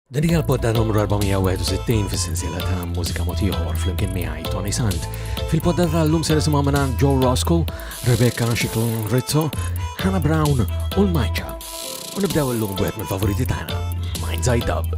Dan hija l-podda numru 461 fis-sensiela ta' mużika motiħor flimkien miegħi Tony Sant. Fil-podda tal-lum se nisimgħu minn Joe Roscoe, Rebecca Schicklin Rizzo, Hannah Brown u l-Majċa. U nibdew illum b'wieħed mill-favoriti tagħna, Mind's Eye Dub.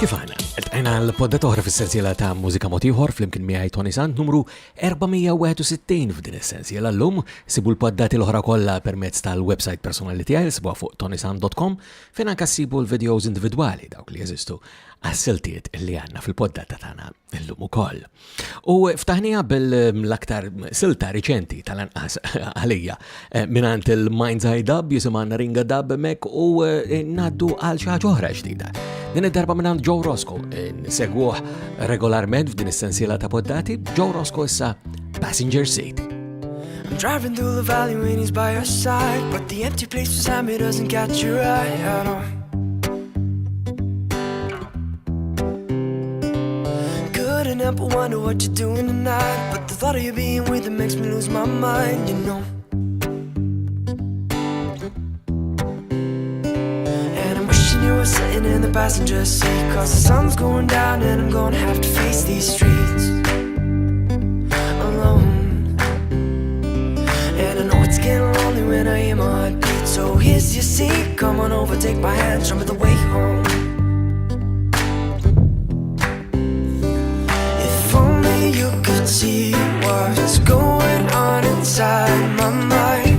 Kif għana? Għajna l-podda toħra fil-sensiela ta' mużika motiħor fl-imkien miegħi Tony Sant numru 461 f'din is-sensiela l-lum. Sibu l-poddati l-oħra kollha permezz tal-website personali tiegħi sibuha fuq tonysant.com fejn anke ssibu l-videos individwali dawk li jeżistu għas-siltiet li għandna fil-poddata tagħna llum ukoll. U ftaħnija bil-aktar silta riċenti tal-anqas għalija minant il-Mind's Eye Dub jisimha Ringa Dub mek u ngħaddu għal xi ħaġa oħra ġdida. Din id-darba minant Joe Roscoe, nsegwuh regolarment f'din is-sensiela ta' poddati, Joe Roscoe issa Passenger Seat. I'm driving through the valley when he's by your side, but the empty place beside me doesn't catch your eye at all. Couldn't help but wonder what you're doing tonight, but the thought of you being with him makes me lose my mind, you know. You were sitting in the passenger seat, 'cause the sun's going down and I'm gonna have to face these streets alone. And I know it's getting lonely when I hear my heartbeat, so here's your seat, come on over, take my hand, show me the way home. If only you could see what's going on inside my mind.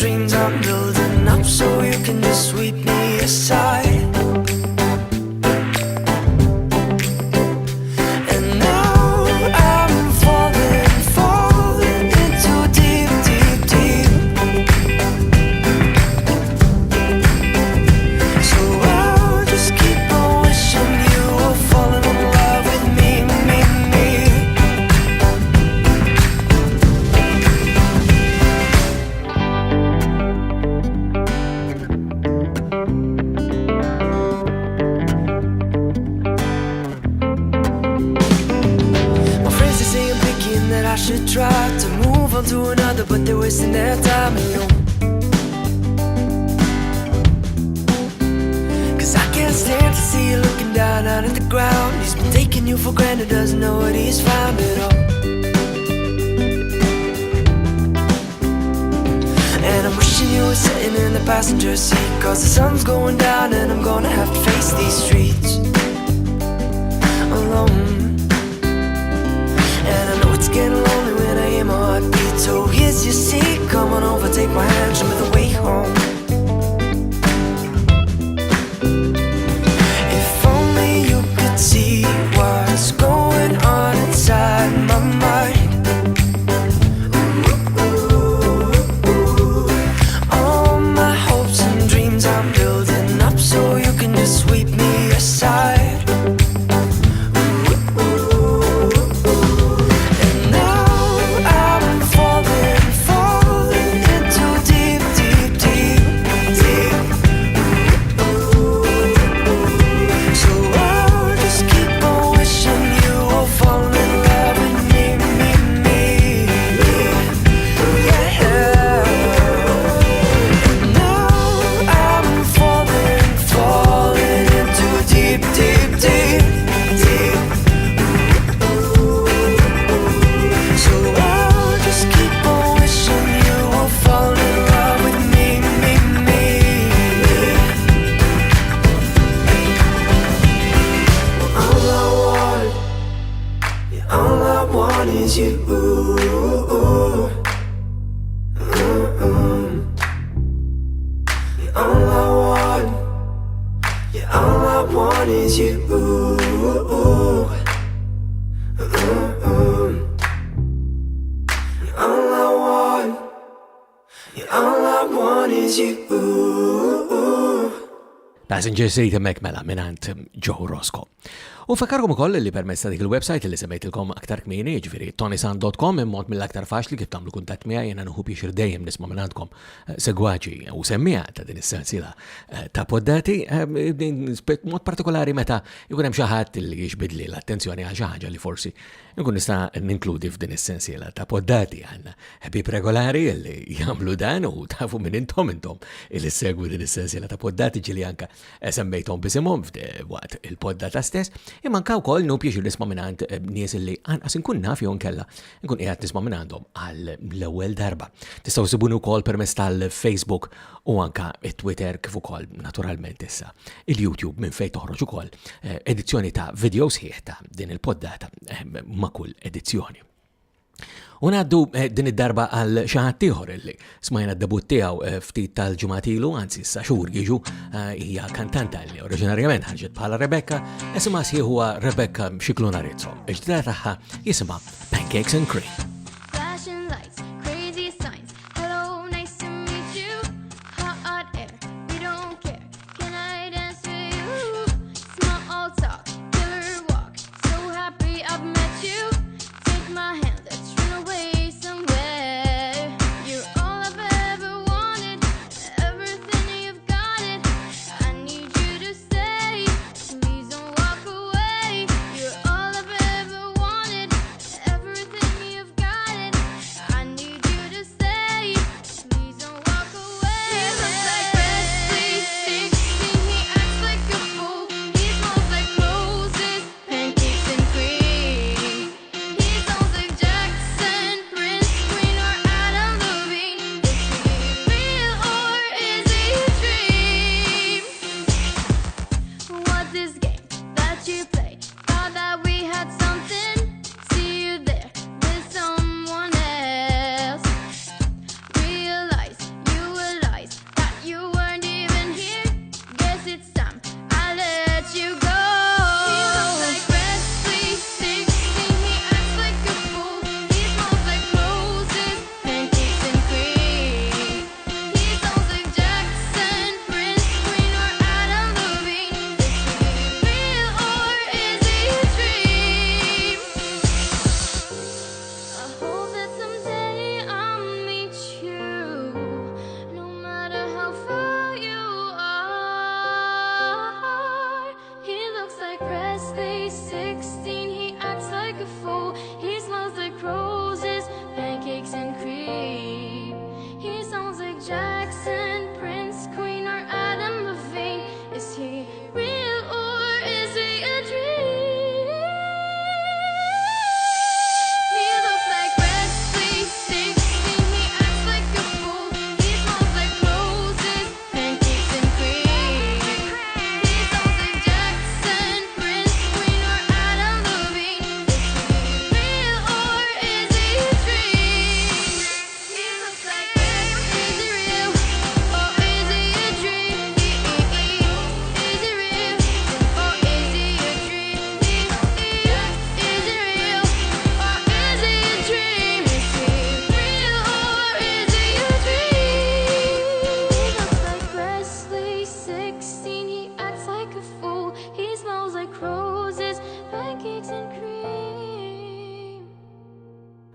Dreams I'm building up so you can just sweep me aside. And now I'm falling into deep, deep, deep. So I'll just keep on wishing you were falling in love with me. I should try to move on to another, but they're wasting their time and no. Cause I can't stand to see you looking down out at the ground. He's been taking you for granted, doesn't know what he's found at all. And I'm wishing you were sitting in the passenger seat, cause the sun's going down and I'm gonna have to face these streets alone. And I know it's getting lonely when I hear my heart beat. So here's your seat, come on over, take my hand, show me the way home. If only you could see what's going on inside my mind. All my hopes and dreams I'm building up so you can just sweep me aside. Passenger Seat mek mela minant Joe Roscoe. U fakarkom ukoll li permezz ta' dik il-website li semmejtilkom aktar kmieni, ġifieri tonisan.com, immod mill-aktar faċli kif tagħmlu kuntatt miegħi, jiena nħu biex dejjem nisma' minn għandkom segwaċi u semmija ta' din is-sensiela ta' poddati, mod partikolari meta jkun hemm xi ħadd li jiġbidli l-attenzjoni għal xi ħaġa li forsi nkun nista' ninkludi f'din is-sensiela ta' poddati għandna ħbieb regolari li jagħmlu dan u tafu minn intom li segwi din is-sensiela ta' poddati ġieli anke semmejthom bisimhom waqt il-poddata stess. Imma anke wkoll nu pieċi nisma' mingħand nies li anqas inkun naf jew nkella nkun qiegħed nisma' minn għandhom għall-ewwel darba. Tistgħu sibuni wkoll permezz tal-Facebook u anke it-Twitter kif ukoll naturalment issa il-YouTube minn fejn toħroġ ukoll edizzjoni ta' video sħiħ ta' din il-poddata ma' kull edizzjoni. U ngħaddu din id-darba għal xi ħadd ieħor illi smajna d-debut tiegħu ftit tal-ġimgħat anzi issa xhur jiġu hija kantanta li oriġinarjament ħarġet bħala Rebecca, isimha sħiħ huwa Rebecca Xiclunarezzo. Il-ġdida tagħha jisimha Pancakes and Cream. Flashing lights, crazy signs. Hello, nice to meet you. Hot air, we don't care. Can I dance with you? Small talk, killer walk. So happy I've met you. Take my hand, let's run away somewhere. You're all I've ever wanted. Everything you've got it. I need you to stay. Please don't walk away. You're all I've ever wanted. Everything you've got.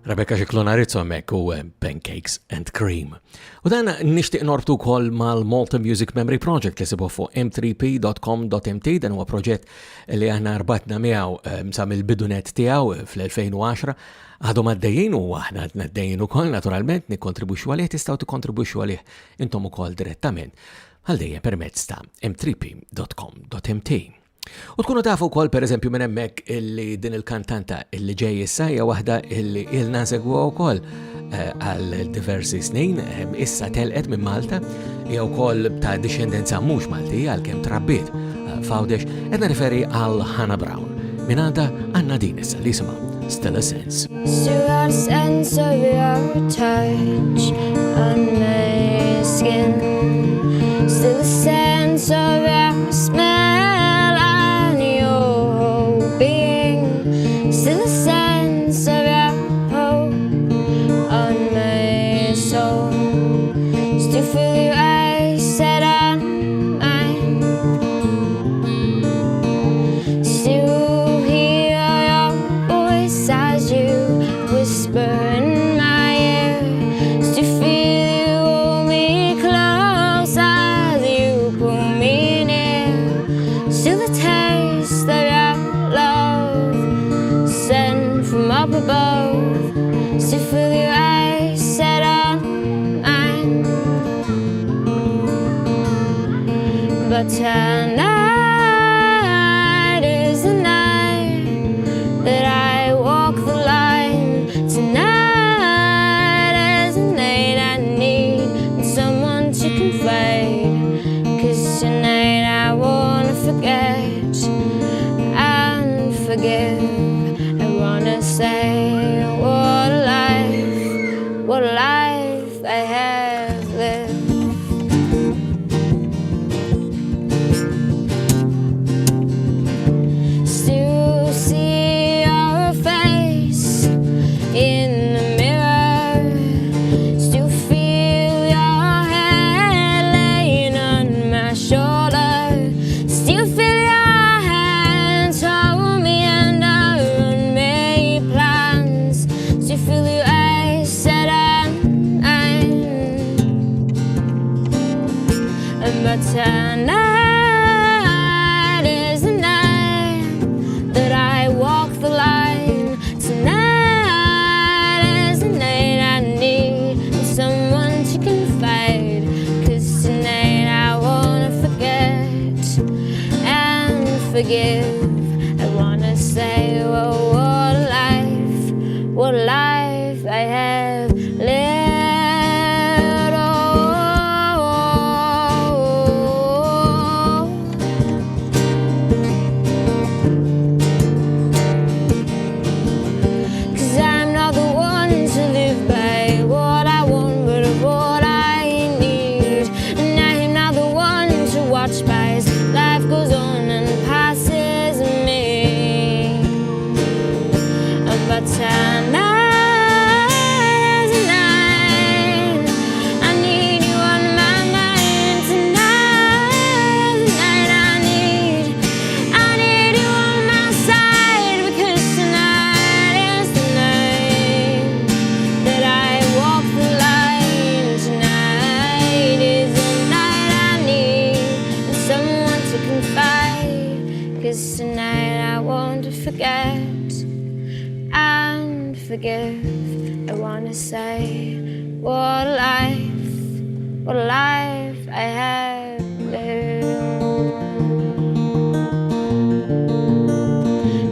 Rebecca Ciclonarizzo hemmhekk u Pancakes and Cream. U dan nixtieq norbtu wkoll mal-Malta Music Memory Project li sibuh fuq m3p.com.mt. Dan huwa proġett li aħna rbatna miegħu sa mill-bidunet tiegħu fl-2010. Għadhom għaddejjin u aħna għaddejjin ukoll naturalment nikkontribwixxu għalih, tistgħu tikkontribwixxu għalih intom ukoll direttament għal dejjem permezz ta' m3p.com.mt. U tkunu tafu wkoll pereżempju minn hemmhekk illi din il-kantanta illi ġej issa hija waħda illi ilna segwa wkoll għal diversi snin, issa telqet minn Malta, hija wkoll ta' discendenza mhux Malti għalkemm trabbiet f'Għawdex, qed nirreferi għal Hannah Brown. Minn għandha għandna din issa li jisimha Still a Sense. Still got a sense of your touch on my skin. Still a sense of your smell and your whole being. Still a sense of your hope on my soul. Still feel your eyes set on mine. Still hear your voice as you whisper in my ear. Still feel you hold me close as you pull me near. Still the taste of your love sent from up above. Still feel your eyes set on mine. But tonight is the night that I walk the line. Tonight is the night I need someone to confide. 'Cause tonight I wanna forget and forgive. I wanna say what a life I have lived. Still see your face in the mirror. Still feel your head laying on my shoulder. Still feel your hands hold me under unmade plans. Still feel your eyes set on mine. But tonight is the night that I walk the line. Tonight is the night I need someone to confide. 'Cause tonight I wanna forget and forgive. I wanna say, well, what a life I have lived. Forgive. I wanna say what a life I have lived.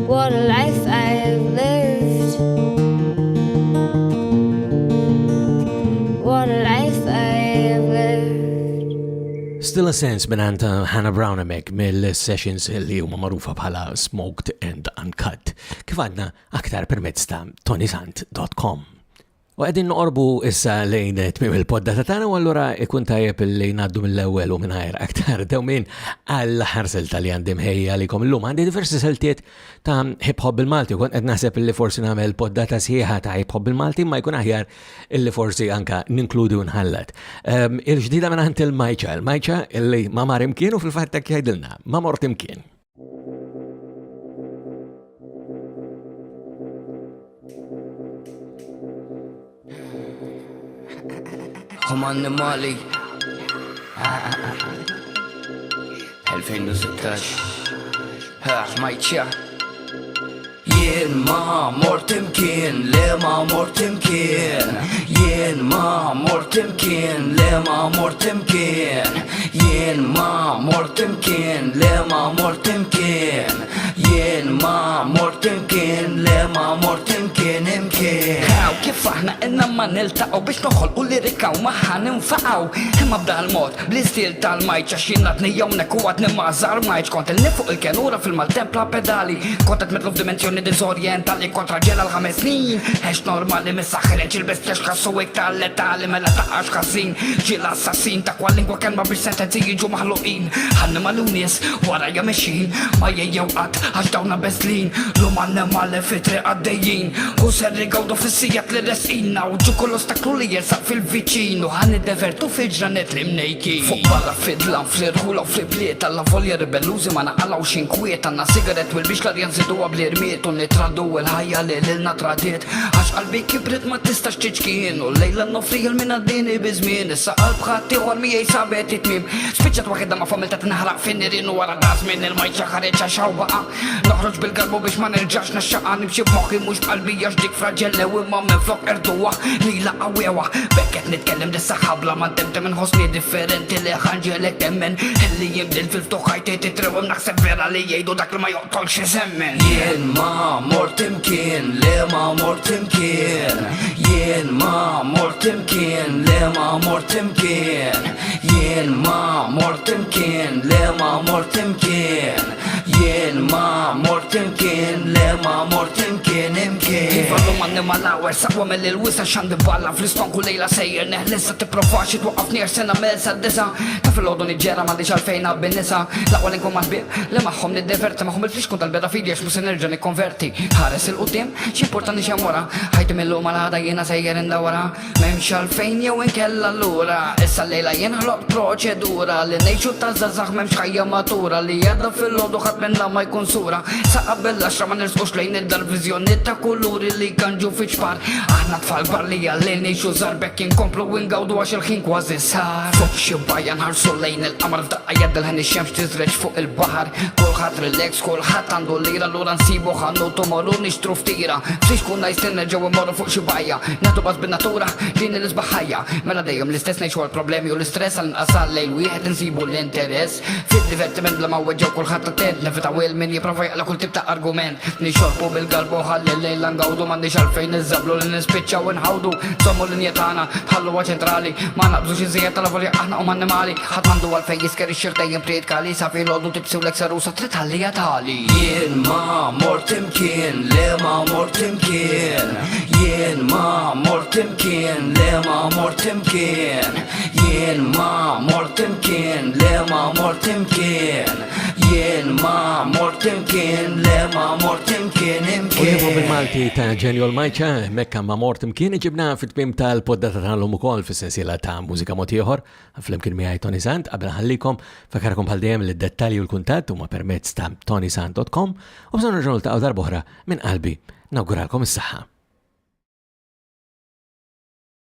What a life I have lived. What a life I have lived. Still a Sense minanta Hannah Brown hemmhekk mill-sessions li huma magħrufa bħala Smoked and Uncut. Kif għadna aktar permezz ta' tonysant.com. U għedin noqorbu issa lejn tmim il-poddata tagħna u allura ikun tajjeb li ngħaddu mill-ewwel u mingħajr aktar dewmien għall ħarsel li għandi mħejja għalikom illum. Għandi diversi seltiet ta' hip hop bil-Malti u kont qed naħseb illi forsi nagħmel poddata sieħa ta' hip hop bil-Malti ma jkun aħjar illi forsi anka ninkludi u nħallat. Il-ġdida minn il-Majċa. Il-Majċa illi ma mar imkien u fil-fatt jgħidilna ma mort imkien. Hom Annimali 2016 Majċja Jien ma mort imkien, le ma mort imkien Jien ma mort imkien, le ma mort imkien Jien ma mort imkien, le ma mort imkien Jien ma mort imkien, le ma mort imkien Għaw kif aħna inna ma niltaqaw biex noħolqu lirikaw maħħa ninfaqaw Imma b'dal-mod, bl-istil tal-majċa xinnatni jawnek u għadni mażar majċ Kont il-nifuq il-kenura fil-maltempla pedali Kontet mitlu f'dimensjoni dizorientali kontra ġela l-5 snin Eħx normali mis-saħħreċ il-bestex kassu iktar letali Mela taqax ħażin ġil assassin ta' kwal-lingwa kelma biex sentenzi jiġu maħluqin Ħanni mal-unis wara jamexin ma jgħu qatt għax dawna beslin Lum annimali fitri għaddejjin U serri għawdu fissijat li resqina U ġu kollu staklu li jersaq fil-viċin U ħanni divertu fil-ġranet li mnejki Fuq barra fidlan fl-irħula u fl-bliet Alla volja ribellużi ma naqalaw xinkwiet Għanna sigaret wil biex l-arjan zidu għablirmiet U nitraddu il-ħajja li l-ilna tradiet Għax qalbi kibrit ma tistax ċiċkien U lejla nofri il-mina dini bizmin Issa qalb ħatti għal mijaj sabet itmim Spiċċat waħedda ma familta t-naħraq fin-nirin U għara dazmin il-majċa ħareċa xawbaqa Noħroġ bil-galbu biex ma nerġax naxxaqa Nimxie b'moħi mux b'qalbi dik fraġelle u imma minn flok erduwa Nila għawewa Bekket nitkellem dis-saħħa bla ma temtem Nħosni differenti li ħanġelek temmen Illi jimdil fil-ftuħajti titrewem Naħseb vera li jgħidu dak li ma joqtolx jizemmen Jien ma mort imkien, le ma mort imkien Jien ma mort imkien, le ma mort imkien Jien ma mort imkien, le ma mort imkien Jien ma mort imkien, le ma mort imkien Fallu manni mal-awer saqwa mill-il-wisa xandi balla Fl-istonku lejla sejjer neħlissa t-provaxi twaqqafni għarsena mel-sa d-disa Ta' fil-ħodu nġera ma diċ għalfejna bin-nisa Laqwa l-inkum mal-bib li maħħom nid-diverti Maħħom il-flix kun tal-beda fidi għax musin nerġa nikkonverti Ħares il-qudiem ximportani xamura Ħajti mill-lum għal-ħada jena sejjer indawara Memx għalfejn jew inkella l-ura Issa lejla jena ħloq proċedura Li nejxu ta' zazax memx ħajja matura Li jadda fil-ħodu ħat minn la ma jkun sura Saqqa bella ma nirsqux lejn id-dal-vizjoni ta' kuluri li kanġu fiċpar Aħna tfal bar li għallin ixu zarbek Inkomplu ingawdu għax il-ħin kważi sar Fuq xibajja nħarsu lejn il-qamar F'daqqa jaddilħan ix-xemx tizreċ fuq il-bahar Kulħat relax, kulħat għandu lira L-ura nsibu ħannu tomorru nixtru ftira Fiex kunna jistinna ġew imorru fuq xibajja Natu baz bin-natura din il-isbaħajja Mela dejjem l-istess nejxu għal-problemi u l-istress Għal-nqasal lejn wieħed nsibu l-interess Fid-divertiment bla ma weġġew kulħat attent Nefita wil min jiprofa jaqla kull tip ta' argument Nixorbu bil-galbu ħalli lejla ngawdu M'għandix għalfejn nizzablu li nispiċċa u nħawdu Sommu l-linja tagħna ħalluha ċentrali Ma naqbżux iżjed tal-avolja aħna u annimali Ħadd m'għandu għalfejn jisker ix-xirta jimpriet kali Sa fil-għodu tibsiwlek sarusa trid ħallija tali Jien ma mort imkien, le ma mort imkien Jien ma mort imkien, le ma mort imkien Jien ma mort imkien, le ma mort imkien Jien ma mort imkien, le ma mort imkien Unifu bil-Malti ta' Ġenju l-Majċa, Mekka ma' mort imkien ġibna fit-tmim tal-poddata tal-lum ukoll fis-sensiela ta' mużika motiħor, fl-imkien miegħi Tony Sant, qabel ħallikom fakarkom bħal dejjem l-dettalji u l-kuntatt huma permezz ta' tonysant.com u bżonn nerġgħu ta' darba oħra minn qalbi nawguralkom is-saħħa.